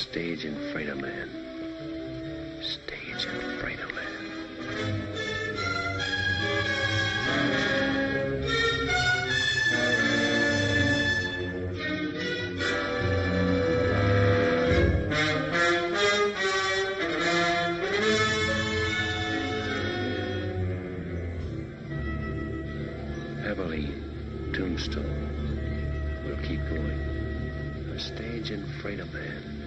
stage and freighter man. Stage and freighter man. Abilene, Tombstone. We'll keep going. A stage and freighter man.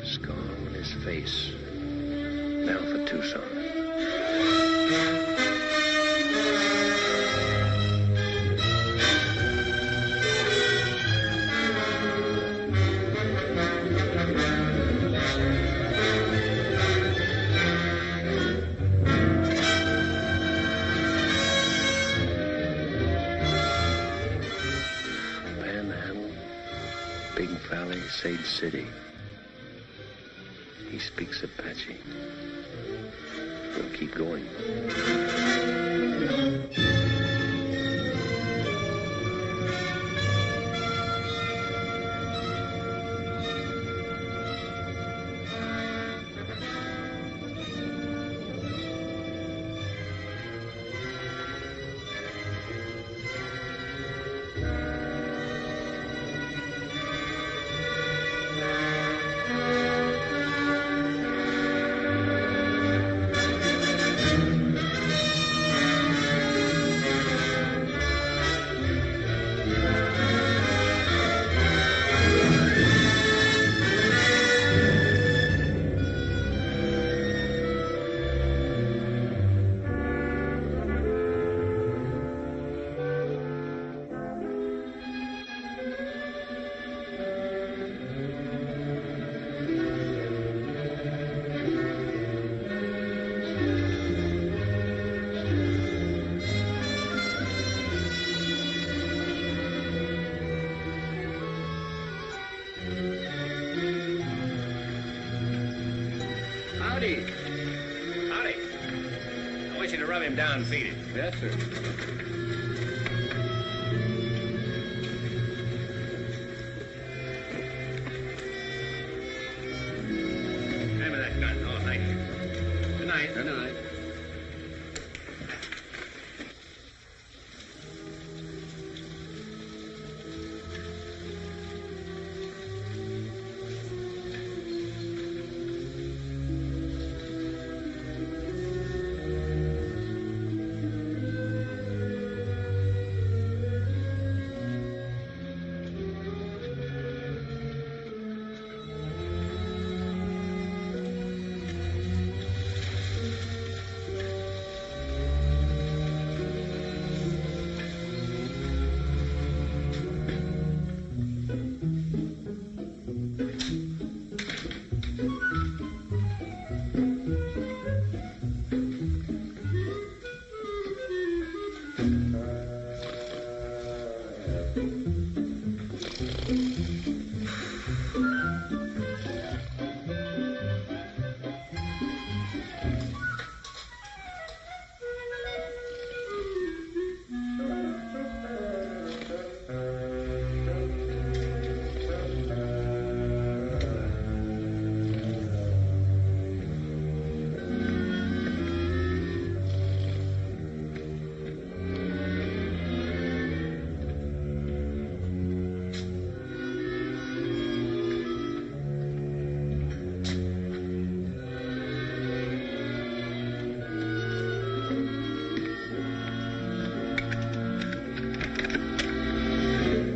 Scar on his face. Now for Tucson. Sage City. He speaks Apache. We'll keep going. Howdy. I want you to rub him down and feed him. Yes, sir. Hand me that gun. Oh, thank you. Good night. Good night.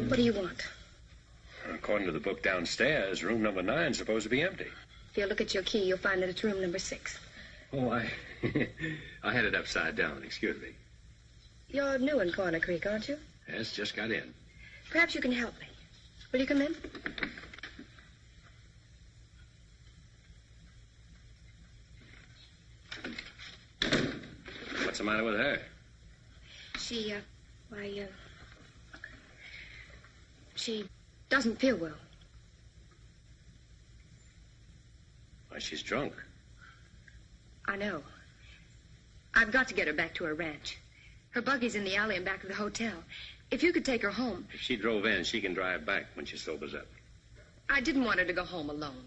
What do you want? According to the book downstairs, room number 9 is supposed to be empty. If you look at your key, you'll find that it's room number 6. Oh, I had it upside down. Excuse me. You're new in Corner Creek, aren't you? Yes, just got in. Perhaps you can help me. Will you come in? What's the matter with her? She doesn't feel well. Why, she's drunk. I know. I've got to get her back to her ranch. Her buggy's in the alley in back of the hotel. If you could take her home. If she drove in, she can drive back when she sobers up. I didn't want her to go home alone.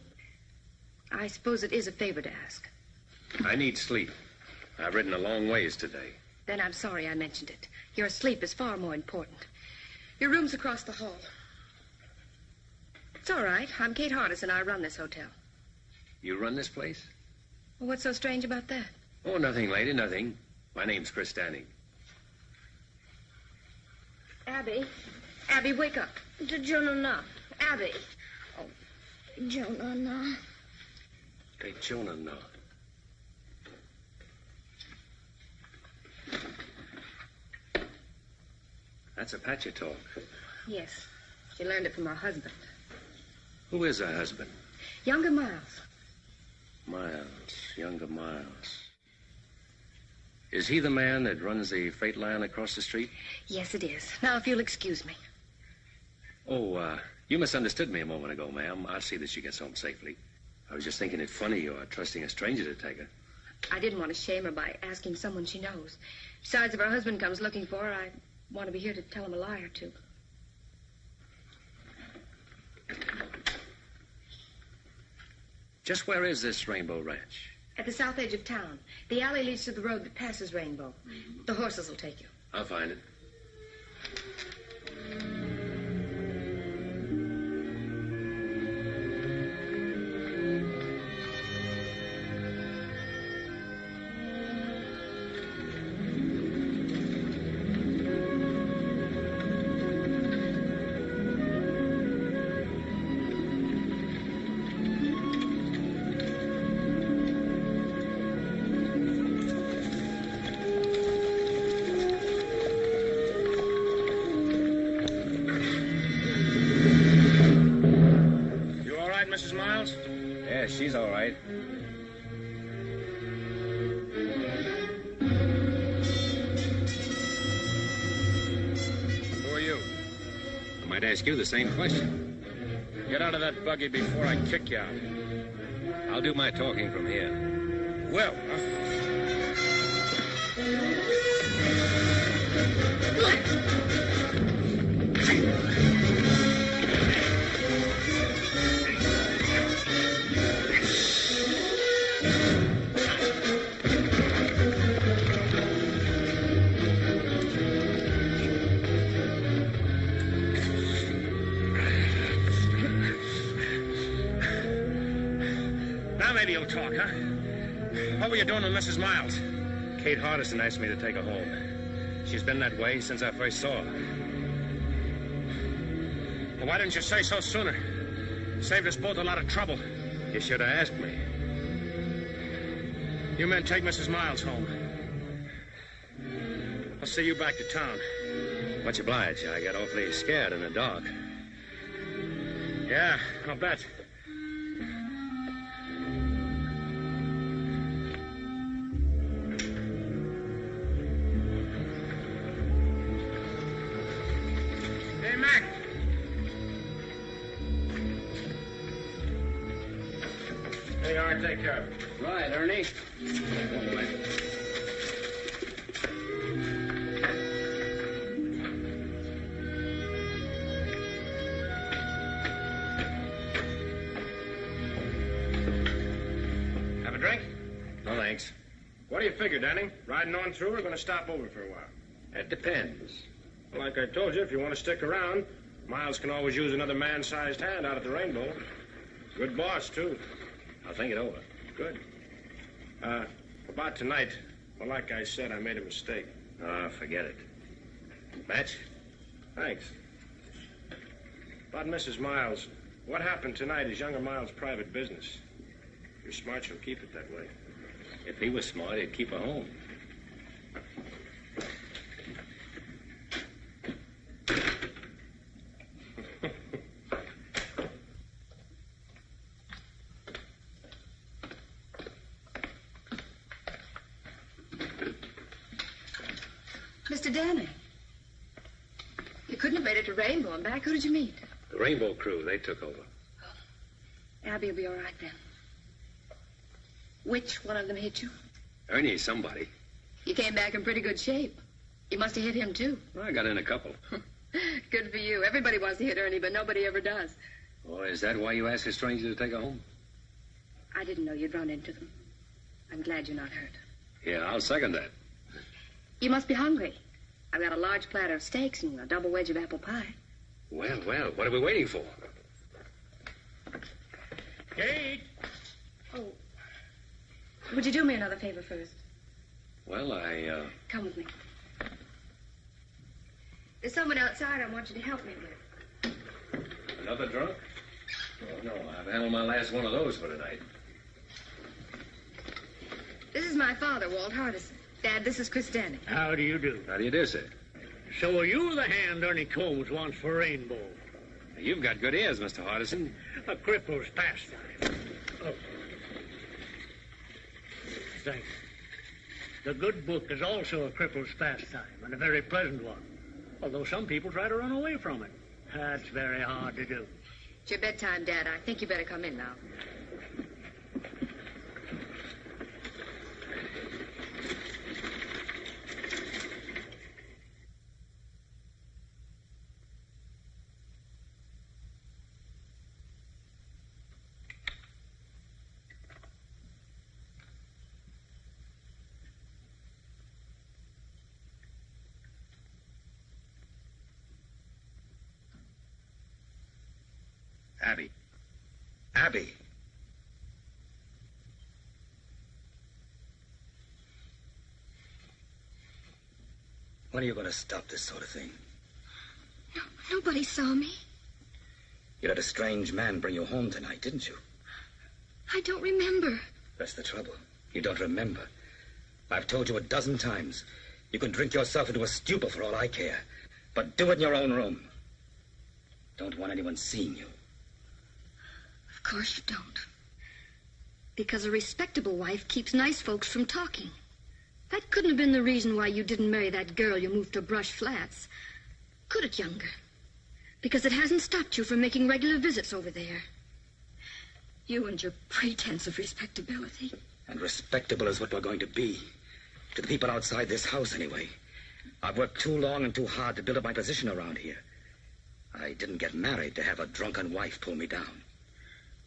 I suppose it is a favor to ask. I need sleep. I've ridden a long ways today. Then I'm sorry I mentioned it. Your sleep is far more important. Your room's across the hall. It's all right. I'm Kate Hardison. I run this hotel. You run this place? Well, what's so strange about that? Oh, nothing, lady, nothing. My name's Chris Stanning. Abby. Abby, wake up. Jonah. Abby. Jonah. Hey, Jonah, no. That's Apache talk. Yes. She learned it from her husband. Who is her husband? Younger Miles. Younger Miles. Is he the man that runs the freight line across the street? Yes, it is. Now, if you'll excuse me. Oh, you misunderstood me a moment ago, ma'am. I'll see that she gets home safely. I was just thinking it funny you're trusting a stranger to take her. I didn't want to shame her by asking someone she knows. Besides, if her husband comes looking for her, I want to be here to tell him a lie or two. Just where is this Rainbow Ranch? At the south edge of town. The alley leads to the road that passes Rainbow. The horses will take you. I'll find it. Mrs. Miles? Yeah, she's all right. Who are you? I might ask you the same question. Get out of that buggy before I kick you out. I'll do my talking from here. Well, maybe you'll talk, huh? What were you doing with Mrs. Miles? Kate Hardison asked me to take her home. She's been that way since I first saw her. Well, why didn't you say so sooner? Saved us both a lot of trouble. You should have asked me. You men take Mrs. Miles home. I'll see you back to town. Much obliged. I got awfully scared in the dark. Yeah, I'll bet. Hey, Mac. There you are. Take care of it. Right, Ernie. Have a drink? No, thanks. What do you figure, Danny? Riding on through or going to stop over for a while? It depends. Well, like I told you, if you want to stick around, Miles can always use another man-sized hand out at the Rainbow. Good boss, too. I'll think it over. Good. About tonight, well, like I said, I made a mistake. Forget it. Match? Thanks. About Mrs. Miles, what happened tonight is younger Miles' private business. If you're smart, you'll keep it that way. If he was smart, he'd keep her home. Mr. Danny, you couldn't have made it to Rainbow and back. Who did you meet? The Rainbow crew, they took over. Abby will be all right then. Which one of them hit you? Ernie's somebody. You came back in pretty good shape. You must have hit him, too. Well, I got in a couple. Good for you. Everybody wants to hit Ernie, but nobody ever does. Oh, is that why you asked a stranger to take her home? I didn't know you'd run into them. I'm glad you're not hurt. Yeah, I'll second that. You must be hungry. I've got a large platter of steaks and a double wedge of apple pie. Well, what are we waiting for? Kate! Oh. Would you do me another favor first? Well, Come with me. There's someone outside I want you to help me with. Another drunk? Oh, no, I've handled my last one of those for tonight. This is my father, Walt Hardison. Dad, this is Chris Danny. How do you do? How do you do, sir? So are you the hand Ernie Combs wants for Rainbow? You've got good ears, Mr. Hardison. A cripple's pastime. Oh. Thanks. The good book is also a cripple's pastime, and a very pleasant one. Although some people try to run away from it. That's very hard to do. It's your bedtime, Dad. I think you better come in now. Abby. When are you going to stop this sort of thing? No, nobody saw me. You let a strange man bring you home tonight, didn't you? I don't remember. That's the trouble. You don't remember. I've told you a dozen times. You can drink yourself into a stupor for all I care. But do it in your own room. Don't want anyone seeing you. Of course you don't. Because a respectable wife keeps nice folks from talking. That couldn't have been the reason why you didn't marry that girl you moved to Brush Flats. Could it, Younger? Because it hasn't stopped you from making regular visits over there. You and your pretense of respectability. And respectable is what we're going to be. To the people outside this house, anyway. I've worked too long and too hard to build up my position around here. I didn't get married to have a drunken wife pull me down.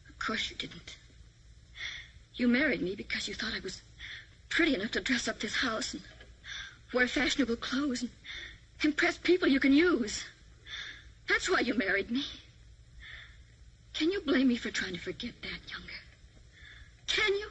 Of course you didn't. You married me because you thought I was pretty enough to dress up this house and wear fashionable clothes and impress people you can use. That's why you married me. Can you blame me for trying to forget that, Younger? Can you?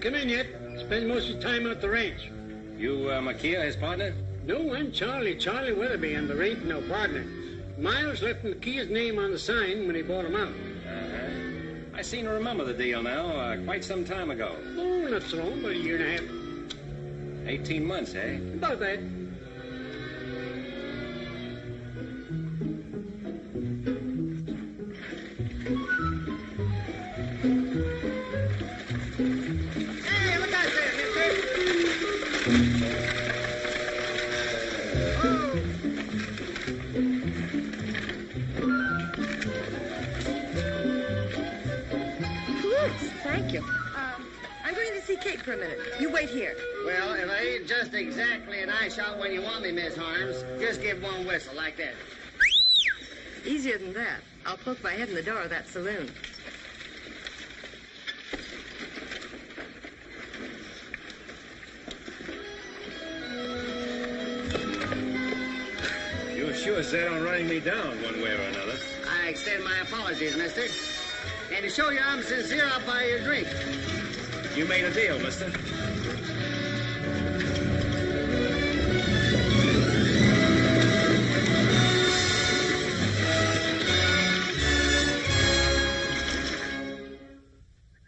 Come in yet. Spends most of his time out the ranch. You, Makia, his partner? No, I'm Charlie Weatherby, and there ain't no partner. Miles left Makia's name on the sign when he bought him out. Uh-huh. I seem to remember the deal now, quite some time ago. Oh, not so long, about a year and a half. 18 months, eh? About that. For a minute. You wait here. Well, if I ain't just exactly an eye shot when you want me, Miss Harms, just give one whistle like that. Easier than that. I'll poke my head in the door of that saloon. You sure set on running me down one way or another. I extend my apologies, mister. And to show you I'm sincere, I'll buy you a drink. You made a deal, mister.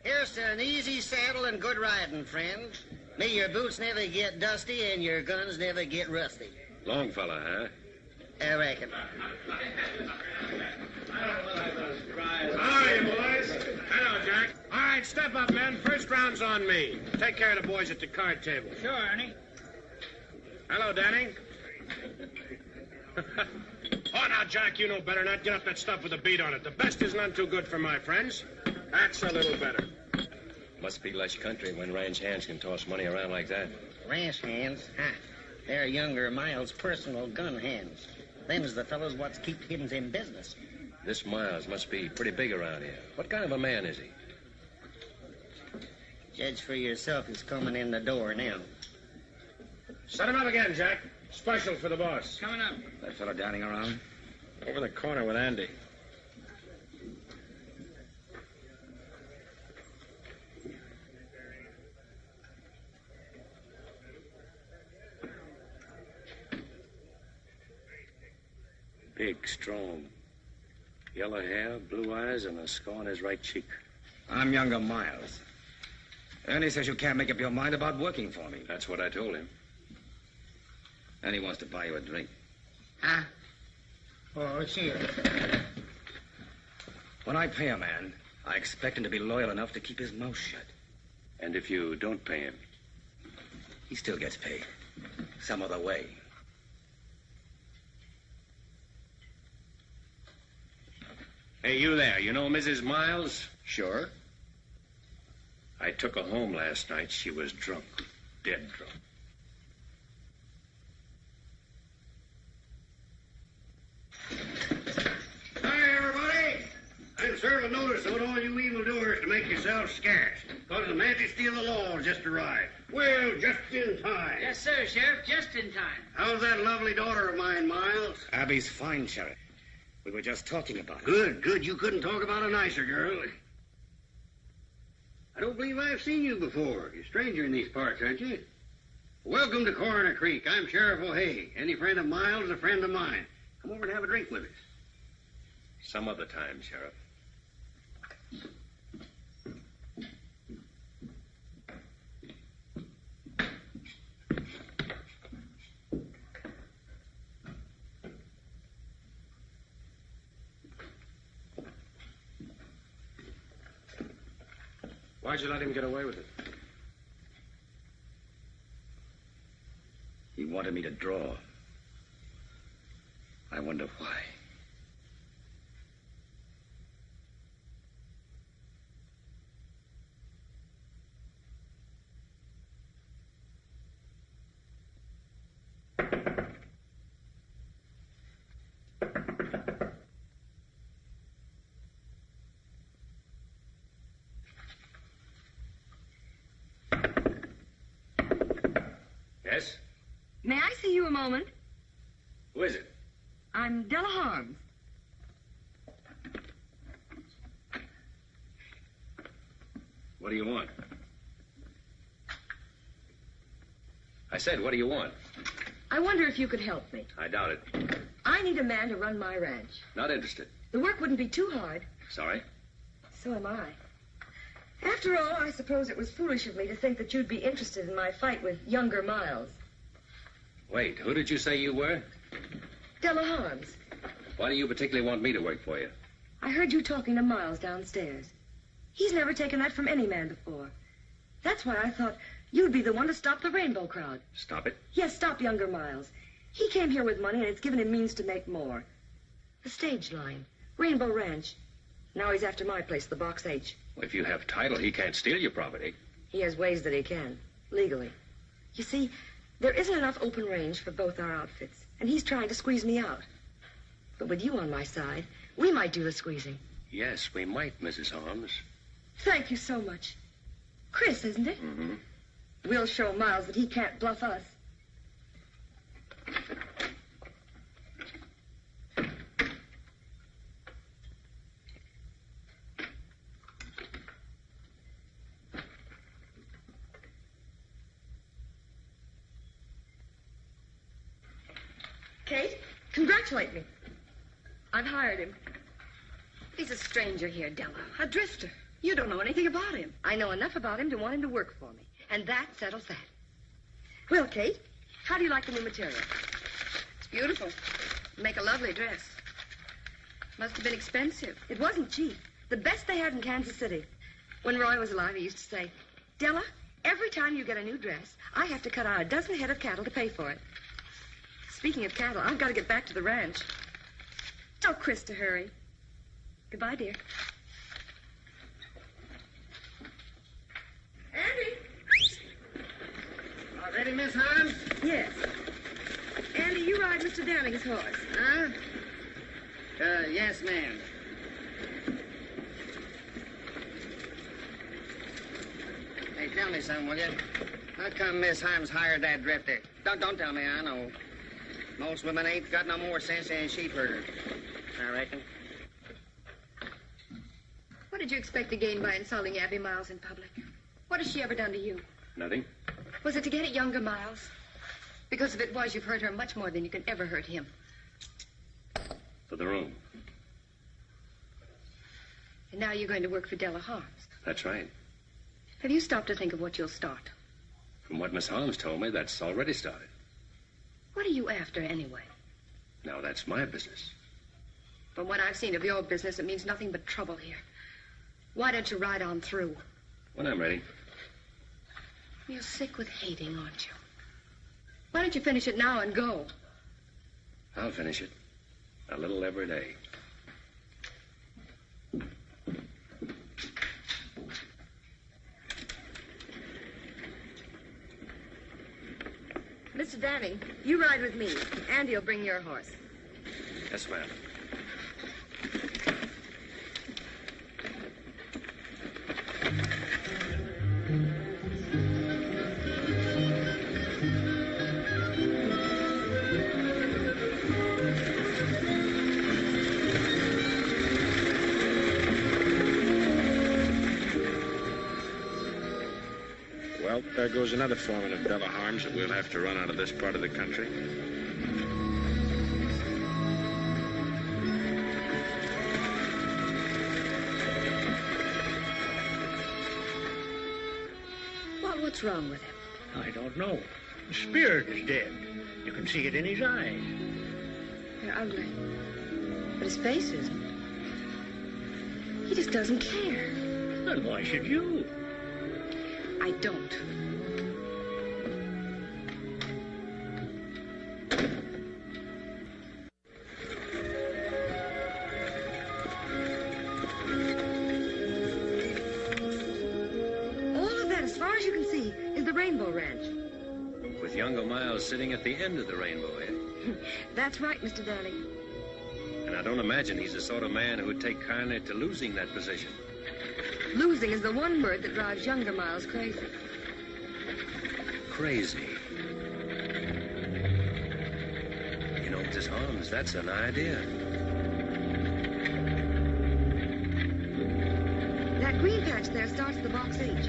Here's to an easy saddle and good riding, friend. May your boots never get dusty and your guns never get rusty. Long fella, huh? I reckon. How are you, boys? Hello, Jack. All right, step up, men. First round's on me. Take care of the boys at the card table. Sure, Ernie. Hello, Danny. Oh, now, Jack, you know better not get up that stuff with a beat on it. The best is none too good for my friends. That's a little better. Must be lush country when ranch hands can toss money around like that. Ranch hands? Huh. They're younger Miles' personal gun hands. Them's the fellows what's keep kids in business. This Miles must be pretty big around here. What kind of a man is he? Judge for yourself who's coming in the door now. Set him up again, Jack. Special for the boss. Coming up. That fellow dining around? Over the corner with Andy. Big, strong. Yellow hair, blue eyes, and a scar on his right cheek. I'm younger Miles. Ernie says you can't make up your mind about working for me. That's what I told him. And he wants to buy you a drink. Huh? Oh, sure. When I pay a man, I expect him to be loyal enough to keep his mouth shut. And if you don't pay him? He still gets paid. Some other way. Hey, you there. You know Mrs. Miles? Sure. I took her home last night. She was drunk. Dead drunk. Hi, everybody. I'm serving notice on all you evildoers to make yourselves scarce, because the majesty of the law has just arrived. Well, just in time. Yes, sir, Sheriff. Just in time. How's that lovely daughter of mine, Miles? Abby's fine, Sheriff. We were just talking about it. Good, good. You couldn't talk about a nicer girl. I don't believe I've seen you before. You're a stranger in these parts, aren't you? Welcome to Coroner Creek. I'm Sheriff O'Hay. Any friend of Miles is a friend of mine. Come over and have a drink with us. Some other time, Sheriff. Why'd you let him get away with it? He wanted me to draw. I wonder why. Yes? May I see you a moment? Who is it? I'm Della Harms. What do you want? I said, what do you want? I wonder if you could help me. I doubt it. I need a man to run my ranch. Not interested. The work wouldn't be too hard. Sorry? So am I. After all, I suppose it was foolish of me to think that you'd be interested in my fight with younger Miles. Wait, who did you say you were? Della Harms. Why do you particularly want me to work for you? I heard you talking to Miles downstairs. He's never taken that from any man before. That's why I thought you'd be the one to stop the rainbow crowd. Stop it? Yes, stop younger Miles. He came here with money, and it's given him means to make more. The stage line, Rainbow Ranch. Now he's after my place, the Box H. Well, if you have title, he can't steal your property. He has ways that he can, legally. You see, there isn't enough open range for both our outfits, and he's trying to squeeze me out. But with you on my side, we might do the squeezing. Yes, we might, Mrs. Harms. Thank you so much. Chris, isn't it? Mm-hmm. We'll show Miles that he can't bluff us. Kate, congratulate me. I've hired him. He's a stranger here, Della. A drifter. You don't know anything about him. I know enough about him to want him to work for me. And that settles that. Well, Kate, how do you like the new material? It's beautiful. Make a lovely dress. Must have been expensive. It wasn't cheap. The best they had in Kansas City. When Roy was alive, he used to say, Della, every time you get a new dress, I have to cut out a dozen head of cattle to pay for it. Speaking of cattle, I've got to get back to the ranch. Tell Chris to hurry. Goodbye, dear. Andy! All ready, Miss Holmes? Yes. Andy, you ride Mr. Downing's horse. Huh? Yes, ma'am. Hey, tell me something, will you? How come Miss Holmes hired that drifter? Don't tell me, I know. Most women ain't got no more sense than a sheep herder, I reckon. What did you expect to gain by insulting Abby Miles in public? What has she ever done to you? Nothing. Was it to get at younger Miles? Because if it was, you've hurt her much more than you can ever hurt him. For the room. And now you're going to work for Della Harms. That's right. Have you stopped to think of what you'll start? From what Miss Holmes told me, that's already started. What are you after, anyway? Now, that's my business. From what I've seen of your business, it means nothing but trouble here. Why don't you ride on through? When I'm ready. You're sick with hating, aren't you? Why don't you finish it now and go? I'll finish it. A little every day. Mr. Downing, you ride with me. Andy'll bring your horse. Yes, ma'am. Well, there goes another foreman of Della Harms that we'll have to run out of this part of the country. Well, what's wrong with him? I don't know. The spirit is dead. You can see it in his eyes. They're ugly. But his face isn't. He just doesn't care. Then why should you? I don't. All of that, as far as you can see, is the Rainbow Ranch. With younger Miles sitting at the end of the rainbow, eh? That's right, Mr. Downing. And I don't imagine he's the sort of man who would take kindly to losing that position. Losing is the one word that drives younger Miles crazy. Crazy. You know, Mrs. Holmes, that's an idea. That green patch there starts at the box H.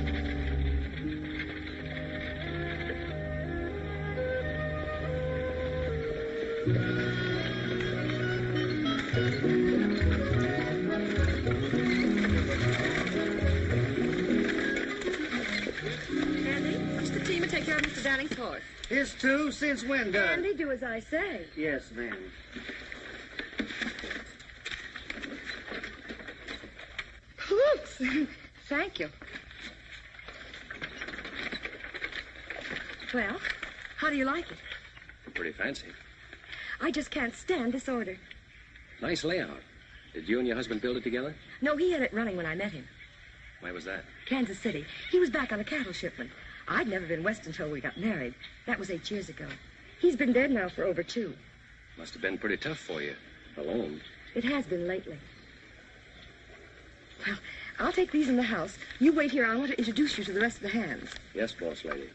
Take care of Mr. Downing's horse. His too? Since when, Doug? Andy, do as I say. Yes, ma'am. Oops. Thank you. Well, how do you like it? Pretty fancy. I just can't stand disorder. Nice layout. Did you and your husband build it together? No, he had it running when I met him. Where was that? Kansas City. He was back on a cattle shipment. I'd never been west until we got married. That was 8 years ago. He's been dead now for over 2. Must have been pretty tough for you. Alone. It has been lately. Well, I'll take these in the house. You wait here. I want to introduce you to the rest of the hands. Yes, boss lady.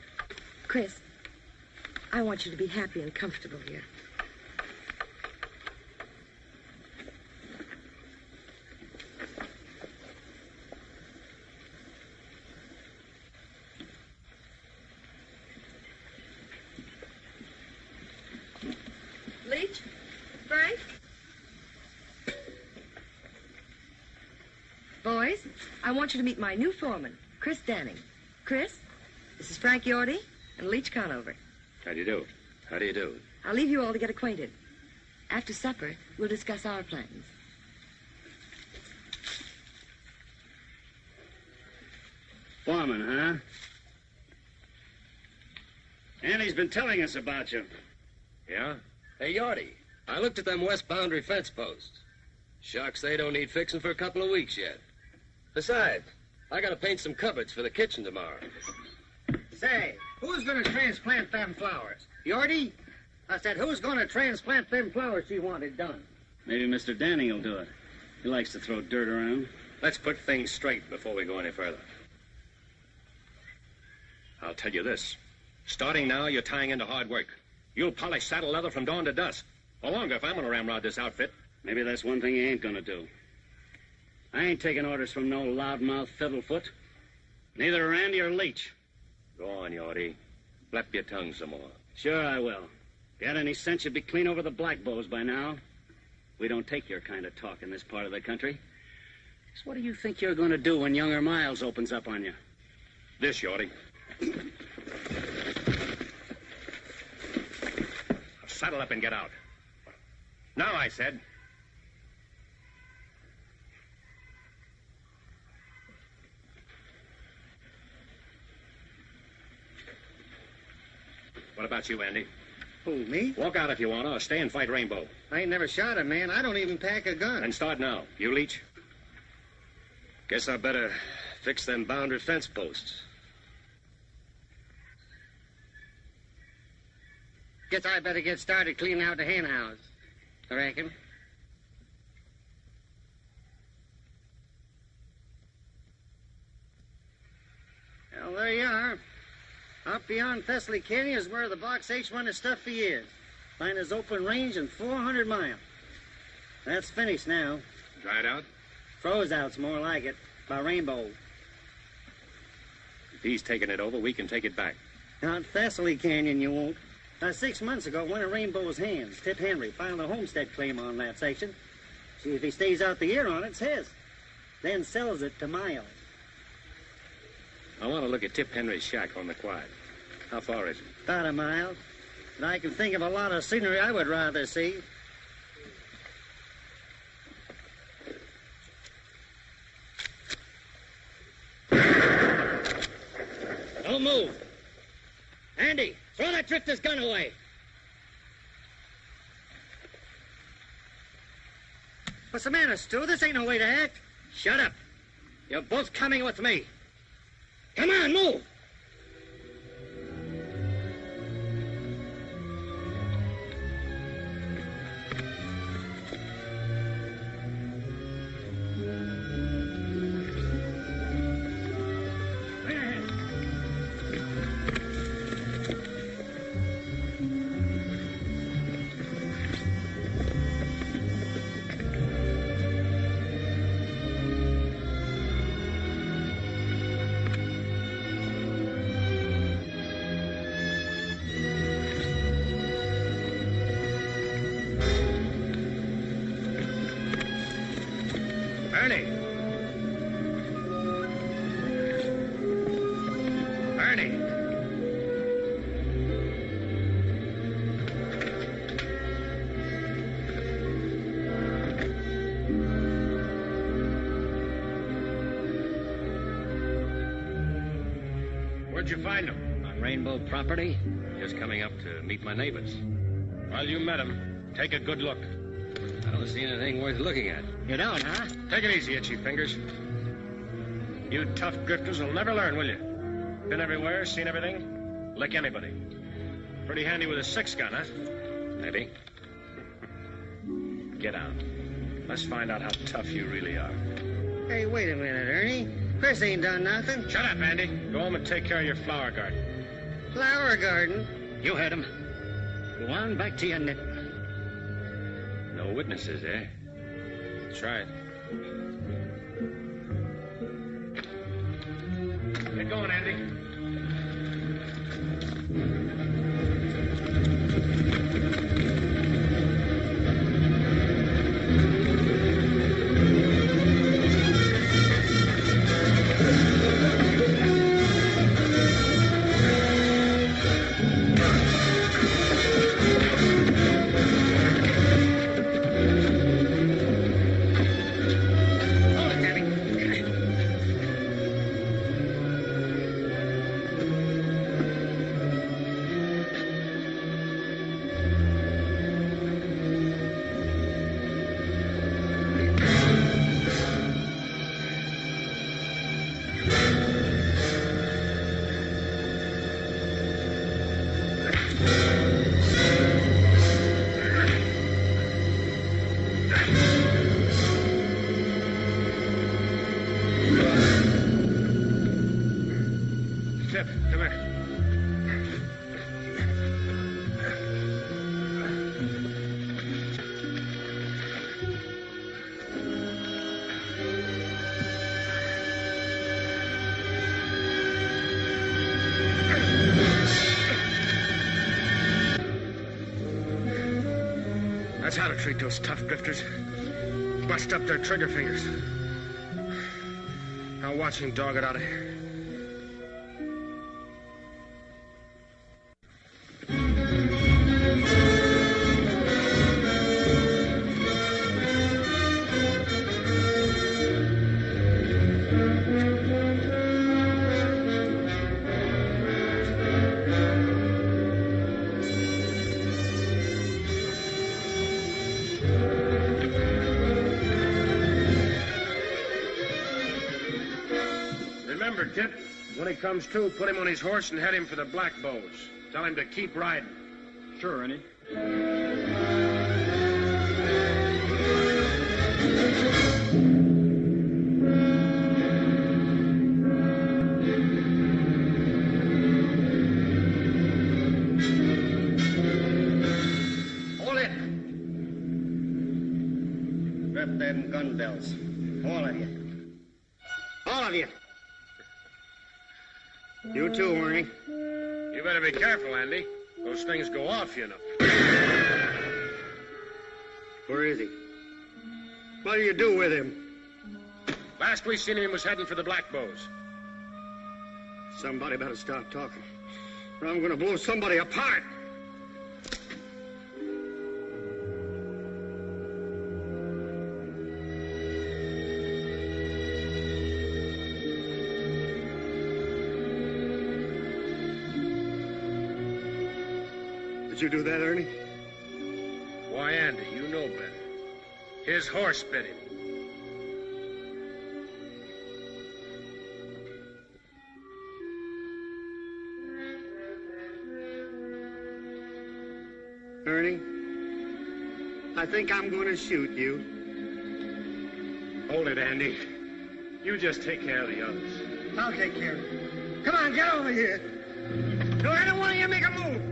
Chris, I want you to be happy and comfortable here. Leach? Frank? Boys, I want you to meet my new foreman, Chris Danning. Chris, this is Frank Yorty and Leach Conover. How do you do? How do you do? I'll leave you all to get acquainted. After supper, we'll discuss our plans. Foreman, huh? Annie's been telling us about you. Yeah? Hey, Yorty, I looked at them west boundary fence posts. Shucks, they don't need fixing for a couple of weeks yet. Besides, I gotta paint some cupboards for the kitchen tomorrow. Say, who's gonna transplant them flowers? Yorty? I said, who's gonna transplant them flowers she wanted done? Maybe Mr. Danny will do it. He likes to throw dirt around. Let's put things straight before we go any further. I'll tell you this. Starting now, you're tying into hard work. You'll polish saddle leather from dawn to dusk. Or longer if I'm gonna ramrod this outfit. Maybe that's one thing he ain't gonna do. I ain't taking orders from no loudmouth fiddlefoot. Neither Randy or Leach. Go on, Yorty. Flap your tongue some more. Sure I will. If you had any sense, you'd be clean over the black bows by now. We don't take your kind of talk in this part of the country. So what do you think you're going to do when younger Miles opens up on you? This, Yorty. Saddle up and get out. Now, I said. What about you, Andy? Who, me? Walk out if you want to, or stay and fight Rainbow. I ain't never shot a man. I don't even pack a gun. Then start now. You, Leach? Guess I better fix them boundary fence posts. Guess I better get started cleaning out the hen house. I reckon. Well, there you are. Up beyond Thessaly Canyon is where the Box H1 is stuffed for years. Finest open range in 400 miles. That's finished now. Dried out? Froze out's more like it. By Rainbow. If he's taking it over, we can take it back. Not Thessaly Canyon, you won't. 6 months ago, one of Rainbow's hands, Tip Henry, filed a homestead claim on that section. See, if he stays out the year on it, it's his. Then sells it to Miles. I want to look at Tip Henry's shack on the quiet. How far is it? About a mile. But I can think of a lot of scenery I would rather see. Don't move. Andy, throw that drifter's gun away. What's the matter, Stu? This ain't no way to act. Shut up. You're both coming with me. Come on, move. Where'd you find him? On Rainbow property? Just coming up to meet my neighbors. Well, you met him. Take a good look. I don't see anything worth looking at. You don't, huh? Take it easy, itchy fingers. You tough drifters will never learn, will you? Been everywhere, seen everything. Lick anybody. Pretty handy with a 6-gun, huh? Maybe. Get down. Let's find out how tough you really are. Hey, wait a minute, Ernie. Chris ain't done nothing. Shut up, Andy. Go home and take care of your flower garden. Flower garden? You heard him. Go on back to your knitting. No witnesses, eh? That's right. Get going, Andy. treat those tough grifters. Bust up their trigger fingers. I'll watch him dog it out of here. Tip, when he comes to, put him on his horse and head him for the Black Bows. Tell him to keep riding. Sure, Ernie. Hold it. Strap them gun belts. All of you. All of you. You too, Ernie. You better be careful, Andy. Those things go off, you know. Where is he? What do you do with him? Last we seen him, he was heading for the Black Bows. Somebody better stop talking, or I'm gonna blow somebody apart. Did you do that, Ernie? Why, Andy, you know better. His horse bit him. Ernie, I think I'm going to shoot you. Hold it, Andy. You just take care of the others. I'll take care of it. Come on, get over here. No, I don't want you to make a move.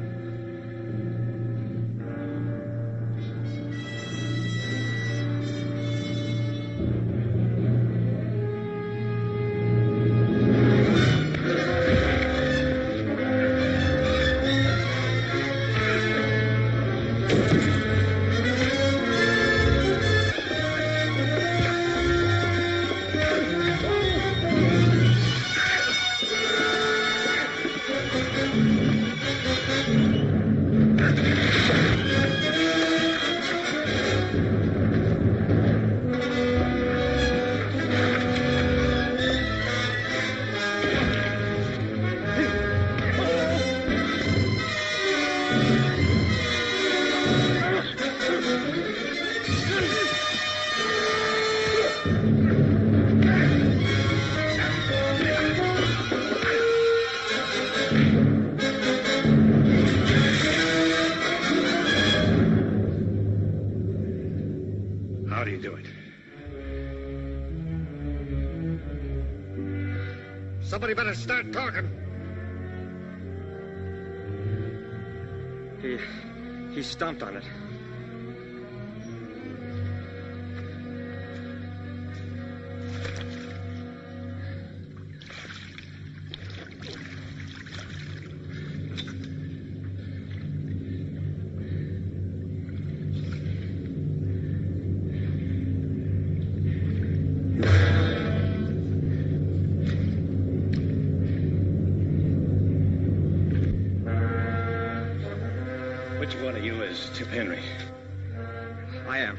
Somebody better start talking. He stomped on it. Which one of you is Tip Henry? I am.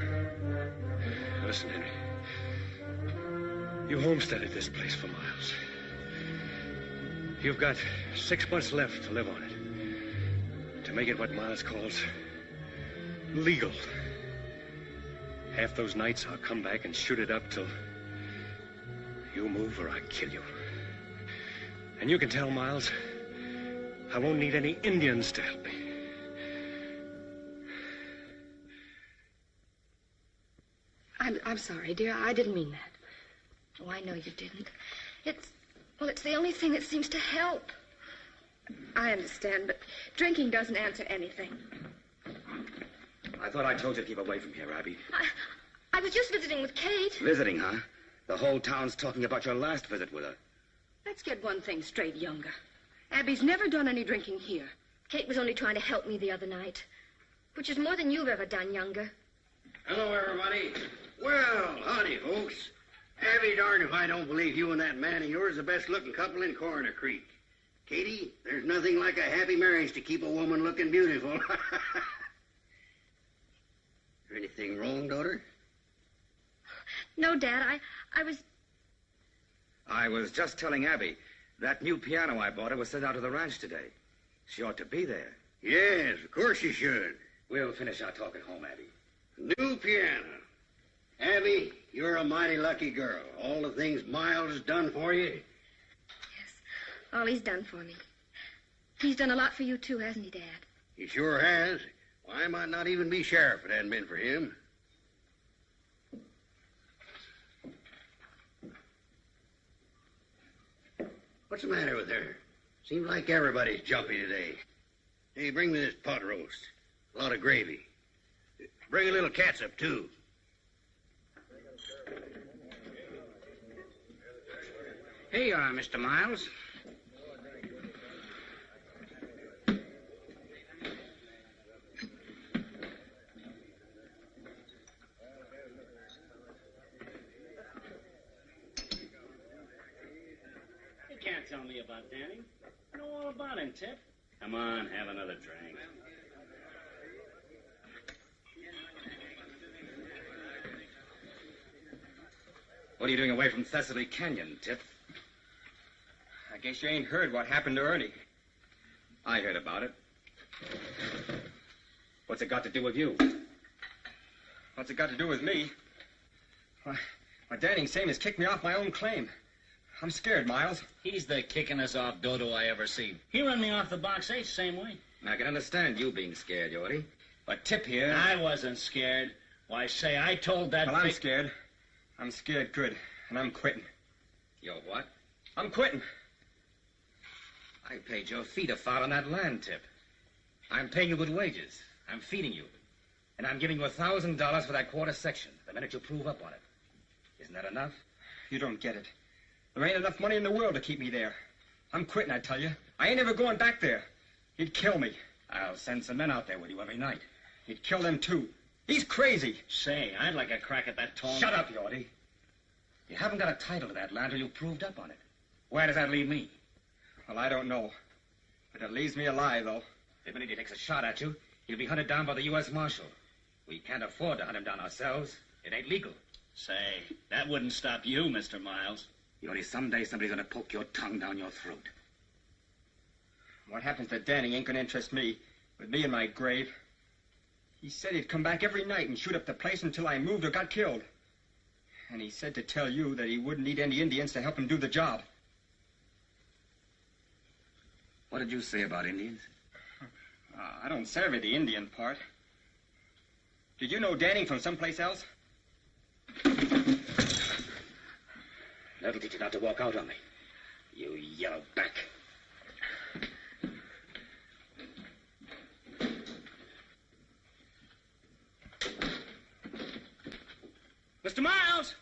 Listen, Henry. You homesteaded this place for Miles. You've got 6 months left to live on it. To make it what Miles calls legal. Half those nights I'll come back and shoot it up till you move or I kill you. And you can tell Miles I won't need any Indians to help me. I'm sorry, dear. I didn't mean that. Oh, I know you didn't. It's the only thing that seems to help. I understand, but drinking doesn't answer anything. I thought I told you to keep away from here, Abby. I was just visiting with Kate. Visiting, huh? The whole town's talking about your last visit with her. Let's get one thing straight, Younger. Abby's never done any drinking here. Kate was only trying to help me the other night, which is more than you've ever done, Younger. Hello, everybody. Well, howdy, folks. I'll be darned if I don't believe you and that man of yours are the best-looking couple in Coroner Creek. Katie, there's nothing like a happy marriage to keep a woman looking beautiful. Is there anything wrong, daughter? No, Dad, I was just telling Abby that new piano I bought her was sent out to the ranch today. She ought to be there. Yes, of course you should. We'll finish our talk at home, Abby. New piano. Abby, you're a mighty lucky girl. All the things Miles has done for you. yes, all he's done for me. He's done a lot for you, too, hasn't he, Dad? He sure has. Well, I might not even be sheriff if it hadn't been for him. What's the matter with her? Seems like everybody's jumpy today. Hey, bring me this pot roast. A lot of gravy. Bring a little catsup, too. Here you are, Mr. Miles. You can't tell me about Danny. I know all about him, Tip. Come on, have another drink. What are you doing away from Thessaly Canyon, Tip? I guess you ain't heard what happened to Ernie. I heard about it. What's it got to do with you? What's it got to do with me? Why, Danny same as kicked me off my own claim. I'm scared, Miles. He's the kickingest off dodo I ever seen. He run me off the box 8 same way. I can understand you being scared, Yorty. But Tip here... I wasn't scared. Why, say, I told that... Well, I'm scared. I'm scared good, and I'm quitting. You're what? I'm quitting. I paid your feet a foul on that land, Tip. I'm paying you good wages. I'm feeding you. And I'm giving you $1,000 for that quarter section the minute you prove up on it. Isn't that enough? You don't get it. There ain't enough money in the world to keep me there. I'm quitting, I tell you. I ain't ever going back there. He'd kill me. I'll send some men out there with you every night. He'd kill them, too. He's crazy. Say, I'd like a crack at that tall... Shut up, Yorty. You haven't got a title to that land till you've proved up on it. Where does that leave me? Well, I don't know. But it leaves me alive, though. The minute he takes a shot at you, he'll be hunted down by the U.S. Marshal. We can't afford to hunt him down ourselves. It ain't legal. Say, that wouldn't stop you, Mr. Miles. Yorty, someday somebody's gonna poke your tongue down your throat. What happens to Danny ain't gonna interest me. With me in my grave. He said he'd come back every night and shoot up the place until I moved or got killed. And he said to tell you that he wouldn't need any Indians to help him do the job. What did you say about Indians? I don't savvy the Indian part. Did you know Danny from someplace else? That'll teach you not to walk out on me. You yellow back. Mr. Miles!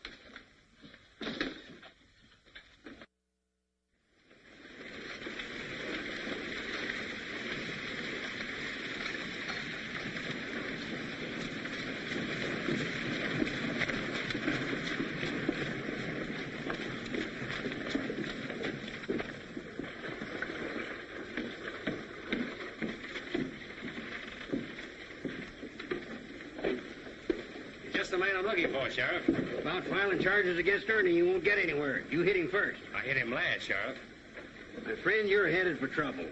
The man I'm looking for, Sheriff. About filing charges against Ernie, you won't get anywhere. You hit him first. I hit him last, Sheriff. My friend, you're headed for trouble.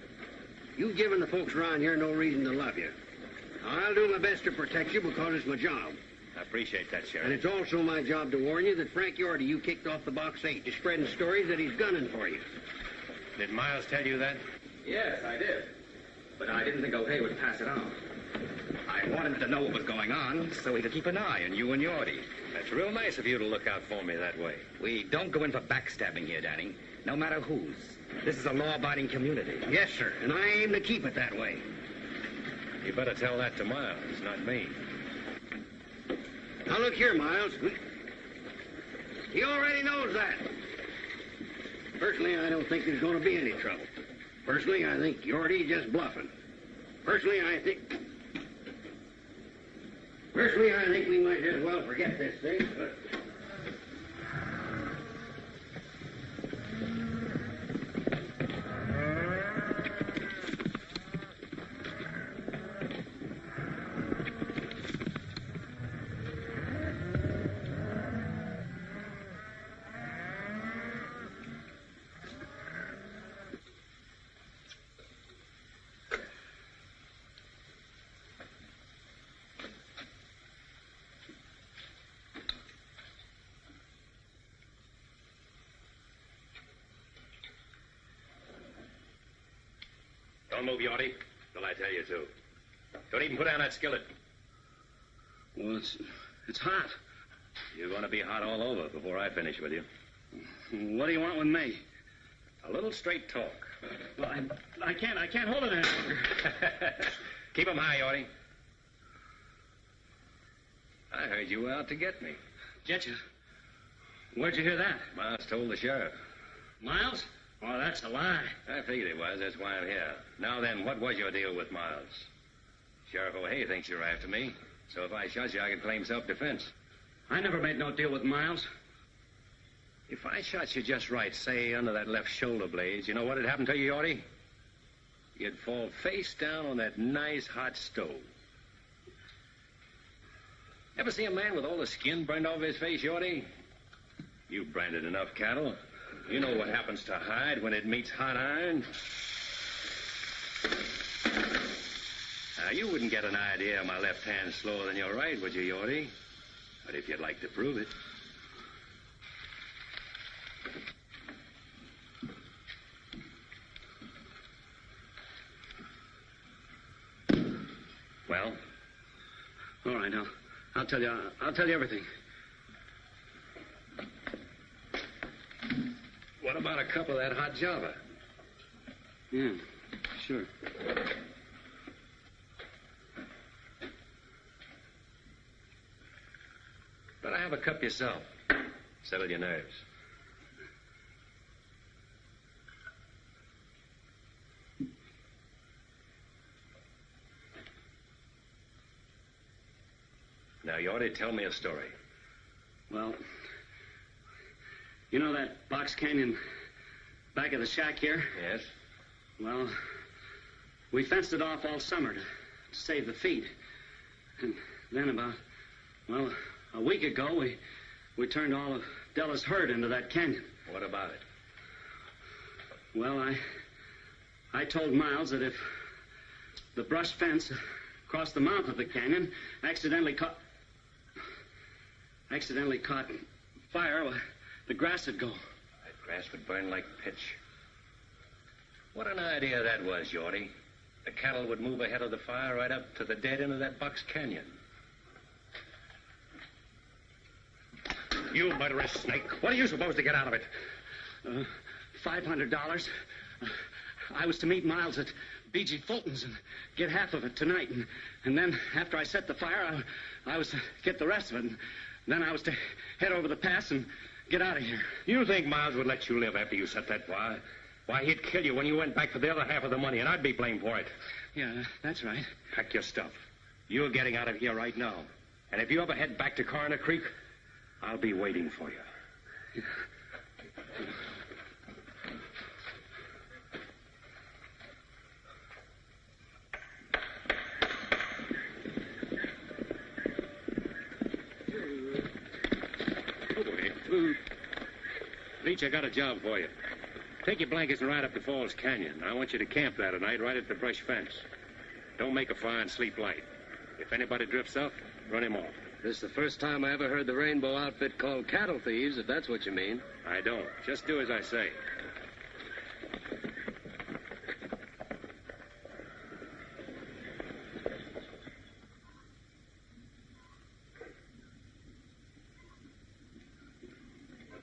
You've given the folks around here no reason to love you. I'll do my best to protect you because it's my job. I appreciate that, Sheriff. And it's also my job to warn you that Frank Yorty you kicked off the box 8 to spreading stories that he's gunning for you. Did Miles tell you that? Yes, I did. But I didn't think O'Hay would pass it on. I wanted him to know what was going on so he could keep an eye on you and Yorty. That's real nice of you to look out for me that way. We don't go in for backstabbing here, Danny. No matter whose. This is a law-abiding community. Yes, sir, and I aim to keep it that way. You better tell that to Miles, not me. Now, look here, Miles. He already knows that. Personally, I don't think there's going to be any trouble. Personally, I think Yorty's just bluffing. Personally, I think... Personally, I think we might as well forget this thing. Don't move, Yorty, till I tell you to. Don't even put down that skillet. Well, it's hot. You're going to be hot all over before I finish with you. What do you want with me? A little straight talk. Well, I can't hold it any longer. Keep 'em high, Yorty. I heard you were out to get me. Get you? Where'd you hear that? Miles told the sheriff. Miles? Oh, that's a lie. I figured it was. That's why I'm here. Now then, what was your deal with Miles? Sheriff O'Hay thinks you're after me, so if I shot you, I could claim self-defense. I never made no deal with Miles. If I shot you just right, say, under that left shoulder blade, you know what'd happen to you, Yorty? You'd fall face down on that nice hot stove. Ever see a man with all the skin burned off his face, Yorty? You've branded enough cattle. You know what happens to hide when it meets hot iron. Now, you wouldn't get an idea my left hand's slower than your right, would you, Yorty? But if you'd like to prove it. Well? All right, I'll tell you everything. What about a cup of that hot Java? Yeah, sure. Better have a cup yourself. Settle your nerves. Now, you ought to tell me a story. Well, you know that box canyon back of the shack here? Yes. Well, we fenced it off all summer to save the feed. And then about, a week ago, we turned all of Della's herd into that canyon. What about it? Well, I told Miles that if the brush fence across the mouth of the canyon accidentally caught fire, well, the grass would go. That grass would burn like pitch. What an idea that was, Yorty. The cattle would move ahead of the fire right up to the dead end of that box canyon. You murderous snake. What are you supposed to get out of it? $500. I was to meet Miles at B.G. Fulton's and get half of it tonight. And then, after I set the fire, I was to get the rest of it. And then I was to head over the pass and get out of here. You think Miles would let you live after you set that fire? Why, he'd kill you when you went back for the other half of the money, and I'd be blamed for it. Yeah, that's right. Pack your stuff. You're getting out of here right now. And if you ever head back to Coroner Creek, I'll be waiting for you. Leach, I got a job for you. Take your blankets and ride up to Falls Canyon. I want you to camp there tonight right at the brush fence. Don't make a fire and sleep light. If anybody drifts up, run him off. This is the first time I ever heard the Rainbow outfit called cattle thieves, if that's what you mean. I don't. Just do as I say.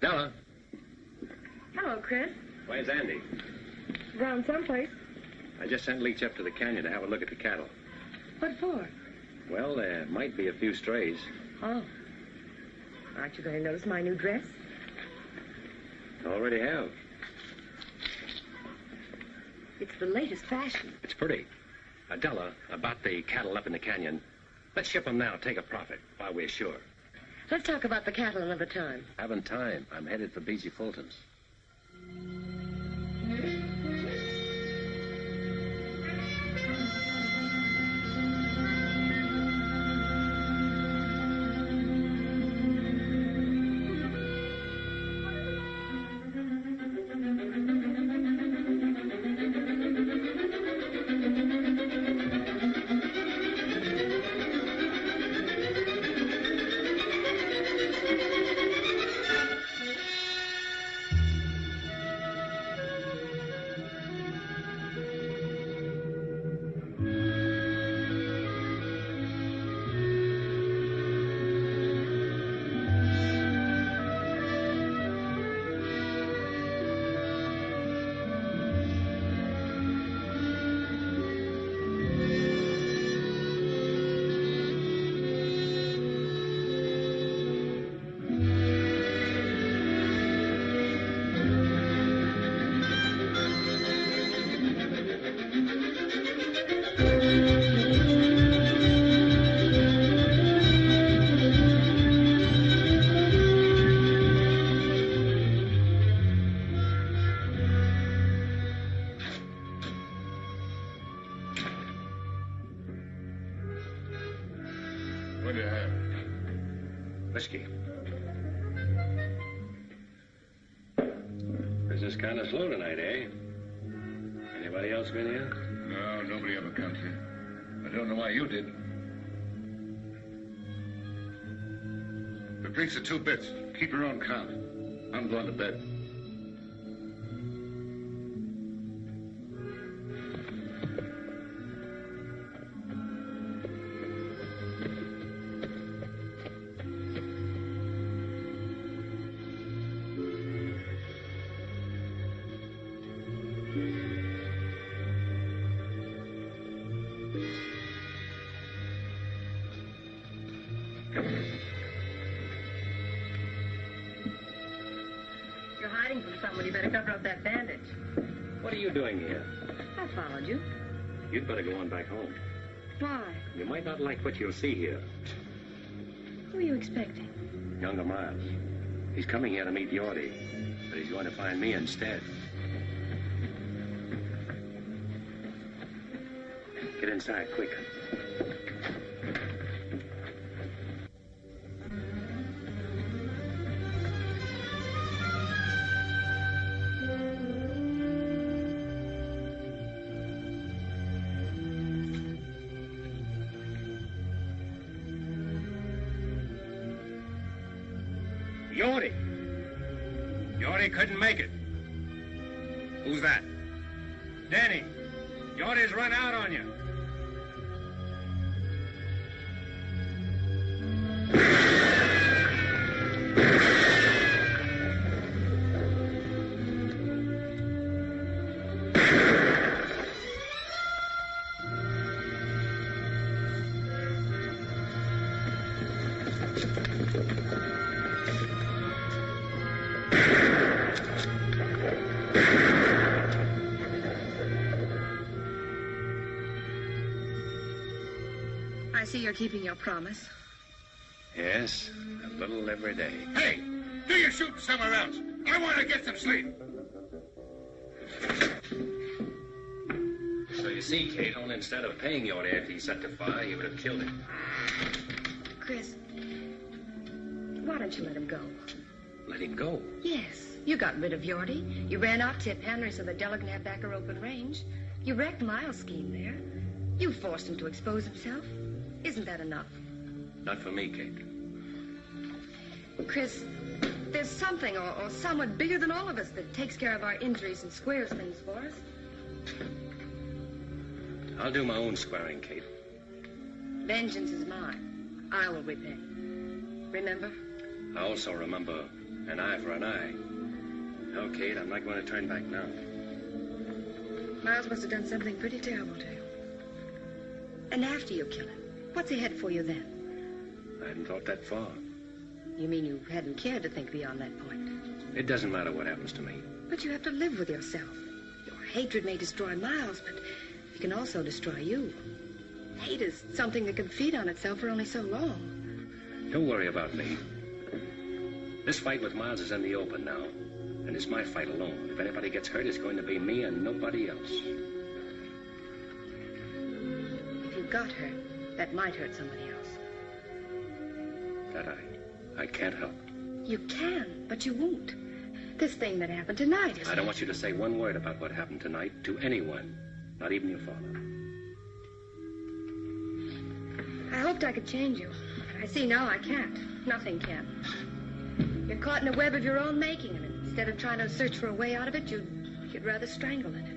Della. Hello, Chris. Where's Andy? Around someplace. I just sent Leach up to the canyon to have a look at the cattle. What for? Well, there might be a few strays. Oh. Aren't you going to notice my new dress? Already have. It's the latest fashion. It's pretty. Della, about the cattle up in the canyon. Let's ship them now, take a profit, while we're sure. Let's talk about the cattle another time. Haven't time. I'm headed for B.G. Fulton's. What do you have? Whiskey. Business kind of slow tonight, eh? Anybody else been here? No, nobody ever comes here. I don't know why you did. The drinks are 2 bits. Keep your own count. I'm going to bed. You're hiding from someone. You better cover up that bandage. What are you doing here? I followed you. You'd better go on back home. Why? You might not like what you'll see here. Who are you expecting? Younger Miles. He's coming here to meet Yorty, but he's going to find me instead. Get inside, quick. Yorty. Yorty couldn't make it. Who's that? Danny. Yorty's run out on you. I see you're keeping your promise. Yes, a little every day. Hey, do your shooting somewhere else. I want to get some sleep. So you see, Kate, only instead of paying Yorty after he set the fire, he would have killed him. Chris, why don't you let him go? Let him go. Yes, you got rid of Yorty. You ran out Tip Henry so the Della can have back her open range. You wrecked Miles' scheme there. You forced him to expose himself. Isn't that enough? Not for me, Kate. Chris, there's something or someone bigger than all of us that takes care of our injuries and squares things for us. I'll do my own squaring, Kate. Vengeance is mine. I will repay. Remember? I also remember an eye for an eye. No, Kate, I'm not going to turn back now. Miles must have done something pretty terrible to you. And after you kill him, what's ahead for you then? I hadn't thought that far. You mean you hadn't cared to think beyond that point? It doesn't matter what happens to me. But you have to live with yourself. Your hatred may destroy Miles, but it can also destroy you. Hate is something that can feed on itself for only so long. Don't worry about me. This fight with Miles is in the open now, and it's my fight alone. If anybody gets hurt, it's going to be me and nobody else. If you got hurt, that might hurt somebody else. That I can't help. You can, but you won't. This thing that happened tonight is... I don't want you to say one word about what happened tonight to anyone, not even your father. I hoped I could change you, but I see now I can't. Nothing can. You're caught in a web of your own making, and instead of trying to search for a way out of it, you'd rather strangle in it.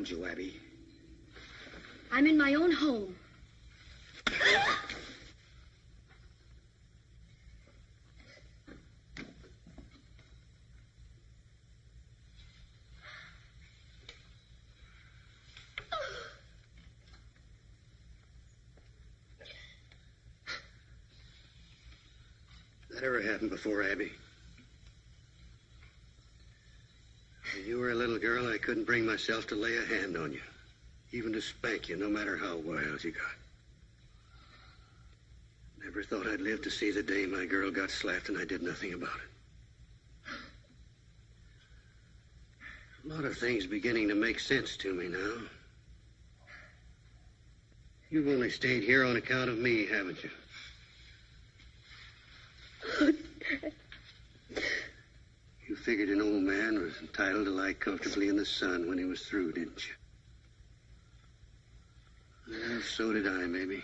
You, Abby. I'm in my own home. That ever happened before, Abby? When you were a little girl, I couldn't bring myself to lay a hand on you, even to spank you, no matter how wild you got. Never thought I'd live to see the day my girl got slapped and I did nothing about it. A lot of things beginning to make sense to me now. You've only stayed here on account of me, haven't you? Oh, Dad. You figured an old man was entitled to lie comfortably in the sun when he was through, didn't you? Well, so did I, maybe.